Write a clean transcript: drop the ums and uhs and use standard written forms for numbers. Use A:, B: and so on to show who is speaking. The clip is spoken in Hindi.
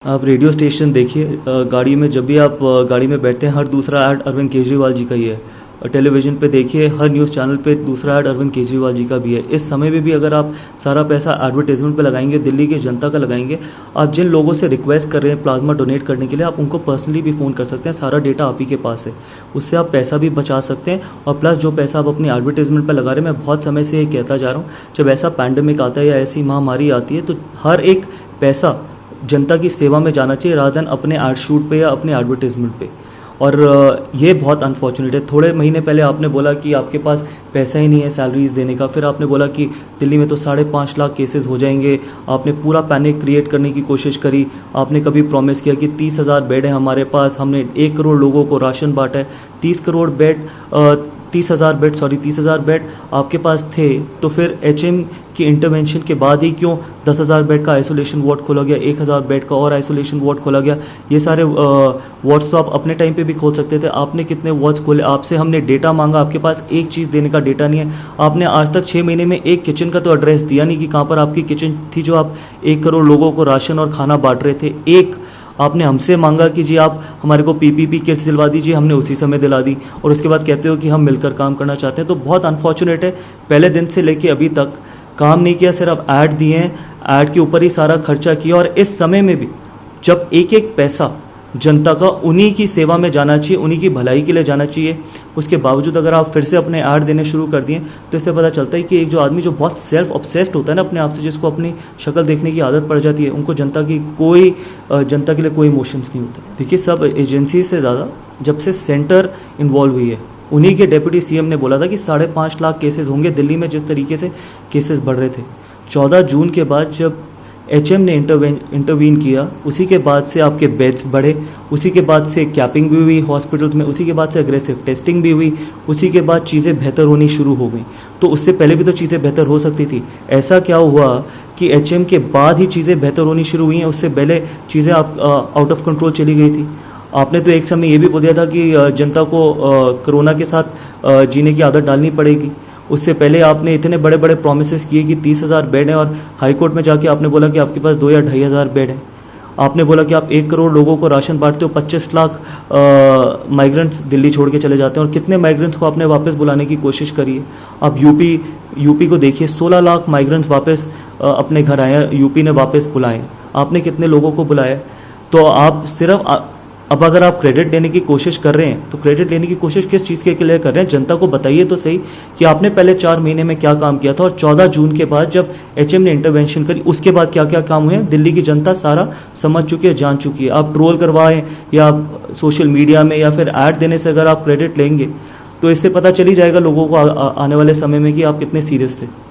A: आप रेडियो स्टेशन देखिए, गाड़ी में जब भी आप गाड़ी में बैठते हैं, हर दूसरा ऐड अरविंद केजरीवाल जी का ही है। टेलीविज़न पे देखिए, हर न्यूज़ चैनल पे दूसरा ऐड अरविंद केजरीवाल जी का भी है। इस समय में भी अगर आप सारा पैसा एडवर्टाइजमेंट पे लगाएंगे, दिल्ली की जनता का लगाएंगे, आप जिन लोगों से रिक्वेस्ट कर रहे हैं प्लाज्मा डोनेट करने के लिए, आप उनको पर्सनली भी फ़ोन कर सकते हैं। सारा डेटा आप ही के पास है, उससे आप पैसा भी बचा सकते हैं। और प्लस जो पैसा आप अपनी एडवर्टाइजमेंट पर लगा रहे हैं, मैं बहुत समय से ये कहता जा रहा हूँ, जब ऐसा पैंडेमिक आता है या ऐसी महामारी आती है, तो हर एक पैसा जनता की सेवा में जाना चाहिए, रादर देन अपने एड शूट पे या अपने एडवर्टाइजमेंट पे। और ये बहुत अनफॉर्चुनेट है। थोड़े महीने पहले आपने बोला कि आपके पास पैसा ही नहीं है सैलरीज देने का, फिर आपने बोला कि दिल्ली में तो 5.5 लाख केसेस हो जाएंगे। आपने पूरा पैनिक क्रिएट करने की कोशिश करी। आपने कभी प्रॉमिस किया कि 30,000 बेड है हमारे पास, हमने 1 करोड़ लोगों को राशन बांटा है। 30,000 बेड आपके पास थे, तो फिर एचएम की इंटरवेंशन के बाद ही क्यों 10,000 बेड का आइसोलेशन वार्ड खोला गया, 1,000 बेड का और आइसोलेशन वार्ड खोला गया? ये सारे वार्ड्स तो आप अपने टाइम पे भी खोल सकते थे। आपने कितने वार्ड्स खोले? आपसे हमने डेटा मांगा, आपके पास एक चीज़ देने का डेटा नहीं है। आपने आज तक 6 महीने में एक किचन का तो एड्रेस दिया नहीं कि कहाँ पर आपकी किचन थी जो आप 1 करोड़ लोगों को राशन और खाना बांट रहे थे। एक आपने हमसे मांगा कि जी आप हमारे को पीपीपी किट्स दिलवा दीजिए, हमने उसी समय दिला दी, और उसके बाद कहते हो कि हम मिलकर काम करना चाहते हैं। तो बहुत अनफॉर्चुनेट है, पहले दिन से लेके अभी तक काम नहीं किया, सिर्फ ऐड दिए हैं, ऐड के ऊपर ही सारा खर्चा किया। और इस समय में भी जब एक एक पैसा जनता का उन्हीं की सेवा में जाना चाहिए, उन्हीं की भलाई के लिए जाना चाहिए, उसके बावजूद अगर आप फिर से अपने ऐड देने शुरू कर दिए, तो इससे पता चलता है कि एक जो आदमी जो बहुत सेल्फ ऑब्सेस्ड होता है ना अपने आप से, जिसको अपनी शक्ल देखने की आदत पड़ जाती है, उनको जनता के लिए कोई इमोशंस नहीं होता। देखिए, सब एजेंसी से ज़्यादा जब से सेंटर इन्वॉल्व हुई है, उन्हीं के डेप्यूटी सीएम ने बोला था कि 5.5 लाख केसेस होंगे दिल्ली में। जिस तरीके से केसेस बढ़ रहे थे, 14 जून के बाद जब एचएम ने इंटरवीन किया, उसी के बाद से आपके बेड्स बढ़े, उसी के बाद से कैपिंग भी हुई हॉस्पिटल्स में, उसी के बाद से अग्रेसिव टेस्टिंग भी हुई, उसी के बाद चीज़ें बेहतर होनी शुरू हो गई। तो उससे पहले भी तो चीज़ें बेहतर हो सकती थी। ऐसा क्या हुआ कि एचएम के बाद ही चीज़ें बेहतर होनी शुरू हुई हैं? उससे पहले चीज़ें आउट ऑफ कंट्रोल चली गई थी। आपने तो एक समय ये भी बोल दिया था कि जनता को कोरोना के साथ जीने की आदत डालनी पड़ेगी। उससे पहले आपने इतने बड़े बड़े प्रोमिसेस किए कि 30,000 बेड हैं, और हाई कोर्ट में जाके आपने बोला कि आपके पास 2 या 2,500 बेड हैं। आपने बोला कि आप 1 करोड़ लोगों को राशन बांटते हो, 25 लाख माइग्रेंट्स दिल्ली छोड़ के चले जाते हैं, और कितने माइग्रेंट्स को आपने वापस बुलाने की कोशिश करी है? आप यूपी को देखिए, 16 लाख माइग्रेंट्स वापस अपने घर आए हैं, यूपी ने वापस बुलाए। आपने कितने लोगों को बुलाया? तो आप सिर्फ अब अगर आप क्रेडिट लेने की कोशिश कर रहे हैं, तो क्रेडिट लेने की कोशिश किस चीज़ के लिए कर रहे हैं? जनता को बताइए तो सही कि आपने पहले 4 महीने में क्या काम किया था, और 14 जून के बाद जब एचएम ने इंटरवेंशन करी, उसके बाद क्या क्या काम हुए हैं। दिल्ली की जनता सारा समझ चुकी है, जान चुकी है। आप ट्रोल करवाएं या आप सोशल मीडिया में या फिर ऐड देने से अगर आप क्रेडिट लेंगे, तो इससे पता चल ही जाएगा लोगों को आने वाले समय में कि आप कितने सीरियस थे।